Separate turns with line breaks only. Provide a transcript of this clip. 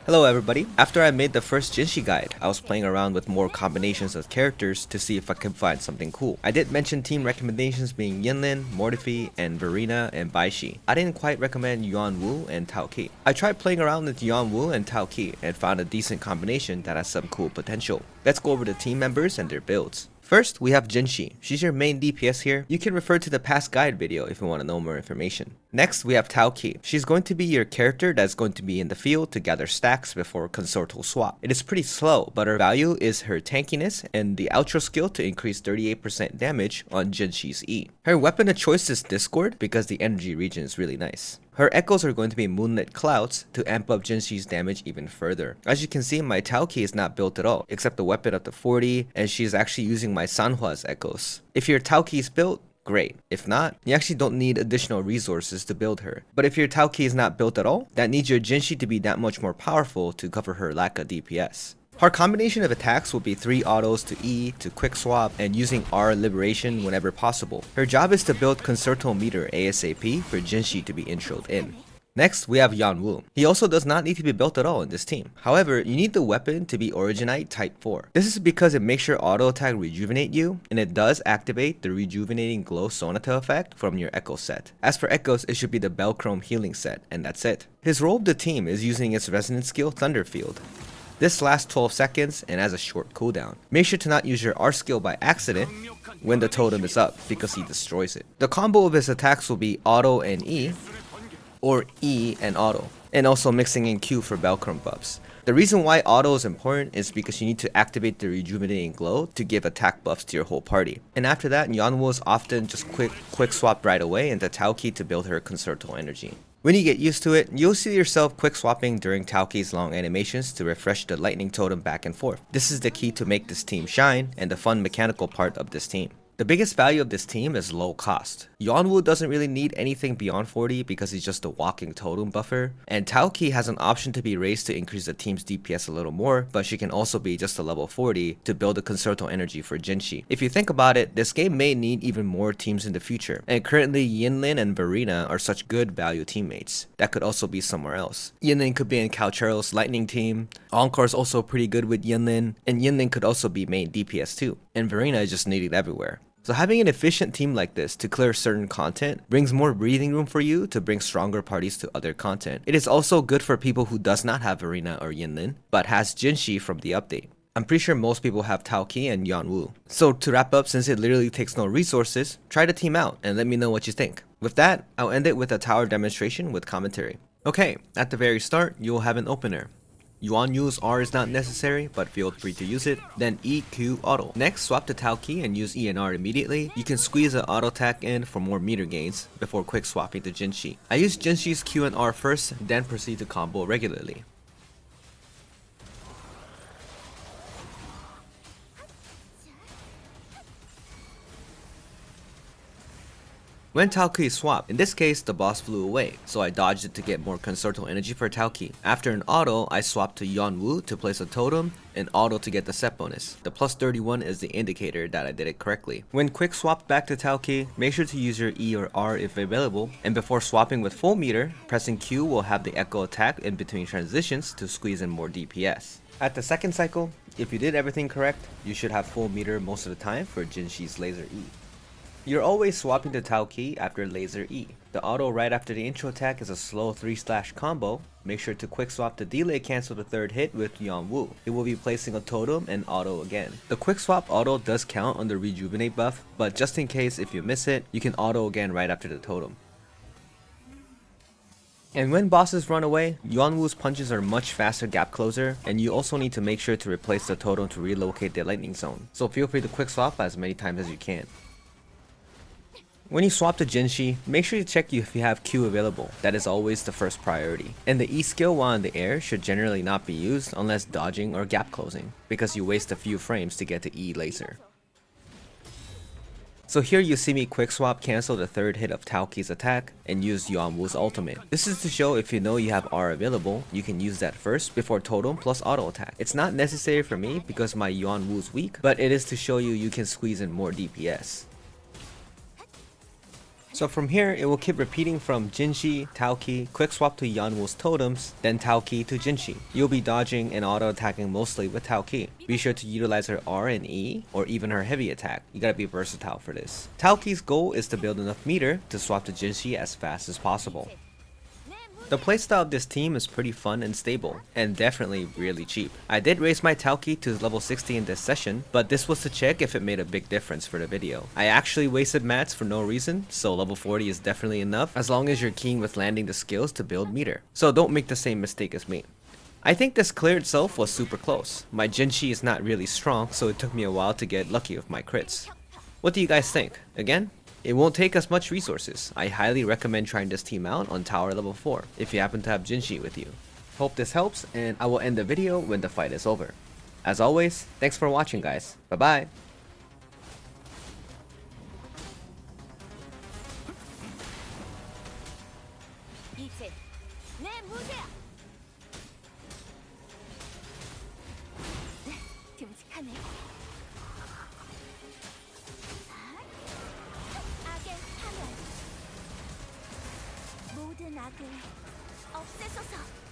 Hello everybody. After I made the first Jinhsi guide, I was playing around with more combinations of characters to see if I could find something cool. I did mention team recommendations being Yinlin, Mortifi, and Verena and Baishi. I didn't quite recommend Yuanwu and Taoqi. I tried playing around with Yuanwu and Taoqi and found a decent combination that has some cool potential. Let's go over the team members and their builds. First, we have Jinhsi. She's your main DPS here. You can refer to the past guide video if you want to know more information. Next, we have Taoqi. She's going to be your character that's going to be in the field to gather stacks before consortal swap. It is pretty slow, but her value is her tankiness and the outro skill to increase 38% damage on Jinhsi's E. Her weapon of choice is Discord because the energy region is really nice. Her echoes are going to be Moonlit Clouds to amp up Jinhsi's damage even further. As you can see, my Taoqi is not built at all, except the weapon up to 40, and she's actually using my Sanhua's echoes. If your Taoqi is built, great. If not, you actually don't need additional resources to build her. But if your Taoqi is not built at all, that needs your Jinhsi to be that much more powerful to cover her lack of DPS. Her combination of attacks will be 3 autos to E, to quick swap, and using R liberation whenever possible. Her job is to build concerto meter ASAP for Jinhsi to be introed in. Next, we have Yuanwu. He also does not need to be built at all in this team. However, you need the weapon to be Originite Type 4. This is because it makes your auto attack rejuvenate you, and it does activate the rejuvenating glow sonata effect from your echo set. As for echoes, it should be the Belchrome healing set, and that's it. His role of the team is using its resonance skill Thunderfield. This lasts 12 seconds and has a short cooldown. Make sure to not use your R skill by accident when the totem is up because he destroys it. The combo of his attacks will be auto and E, or E and auto, and also mixing in Q for Belchrome buffs. The reason why auto is important is because you need to activate the rejuvenating glow to give attack buffs to your whole party. And after that, Yuanwu is often just quick swap right away into Taoqi to build her concerto energy. When you get used to it, you'll see yourself quick swapping during Taoqi's long animations to refresh the lightning totem back and forth. This is the key to make this team shine and the fun mechanical part of this team. The biggest value of this team is low cost. Yuanwu doesn't really need anything beyond 40 because he's just a walking totem buffer, and Taoqi has an option to be raised to increase the team's DPS a little more, but she can also be just a level 40 to build a concerto energy for Jinhsi. If you think about it, this game may need even more teams in the future, and currently Yinlin and Verena are such good value teammates. That could also be somewhere else. Yinlin could be in Calchero's lightning team, Encore is also pretty good with Yinlin, and Yinlin could also be main DPS too, and Verena is just needed everywhere. So having an efficient team like this to clear certain content brings more breathing room for you to bring stronger parties to other content. It is also good for people who does not have Verena or Yinlin, but has Jinhsi from the update. I'm pretty sure most people have Taoqi and Yuanwu. So to wrap up, since it literally takes no resources, try the team out and let me know what you think. With that, I'll end it with a tower demonstration with commentary. Okay, at the very start, you will have an opener. Yuanyu's R is not necessary, but feel free to use it. Then EQ auto. Next, swap to Taoqi and use E and R immediately. You can squeeze an auto attack in for more meter gains before quick swapping to Jinhsi. I use Jinhsi's Q and R first, then proceed to combo regularly. When Taoqi swapped, in this case the boss flew away, so I dodged it to get more concerto energy for Taoqi. After an auto, I swapped to Yuanwu to place a totem, and auto to get the set bonus. The plus 31 is the indicator that I did it correctly. When quick swapped back to Taoqi, make sure to use your E or R if available, and before swapping with full meter, pressing Q will have the echo attack in between transitions to squeeze in more DPS. At the second cycle, if you did everything correct, you should have full meter most of the time for Jinhsi's laser E. You're always swapping to Taoqi after laser E. The auto right after the intro attack is a slow 3-slash combo. Make sure to quick swap to delay cancel the third hit with Yuanwu. It will be placing a totem and auto again. The quick swap auto does count on the rejuvenate buff, but just in case if you miss it, you can auto again right after the totem. And when bosses run away, Yuanwu's punches are much faster gap closer, and you also need to make sure to replace the totem to relocate the lightning zone. So feel free to quick swap as many times as you can. When you swap to Jinhsi, make sure you check if you have Q available. That is always the first priority. And the E skill while in the air should generally not be used unless dodging or gap closing, because you waste a few frames to get to E laser. So here you see me quick swap cancel the third hit of Taoqi's attack and use Yuanwu's ultimate. This is to show if you know you have R available, you can use that first before totem plus auto attack. It's not necessary for me because my Yuanwu's weak, but it is to show you can squeeze in more DPS. So from here, it will keep repeating from Jinhsi, Taoqi, quick swap to Yuanwu's totems, then Taoqi to Jinhsi. You'll be dodging and auto-attacking mostly with Taoqi. Be sure to utilize her R and E, or even her heavy attack. You gotta be versatile for this. Taoqi's goal is to build enough meter to swap to Jinhsi as fast as possible. The playstyle of this team is pretty fun and stable, and definitely really cheap. I did raise my Taoqi to level 60 in this session, but this was to check if it made a big difference for the video. I actually wasted mats for no reason, so level 40 is definitely enough as long as you're keen with landing the skills to build meter. So don't make the same mistake as me. I think this clear itself was super close. My Jinhsi is not really strong, so it took me a while to get lucky with my crits. What do you guys think? Again? It won't take as much resources. I highly recommend trying this team out on tower level 4 if you happen to have Jinhsi with you. Hope this helps, and I will end the video when the fight is over. As always, thanks for watching guys. Bye bye!
모든 악을 없애소서.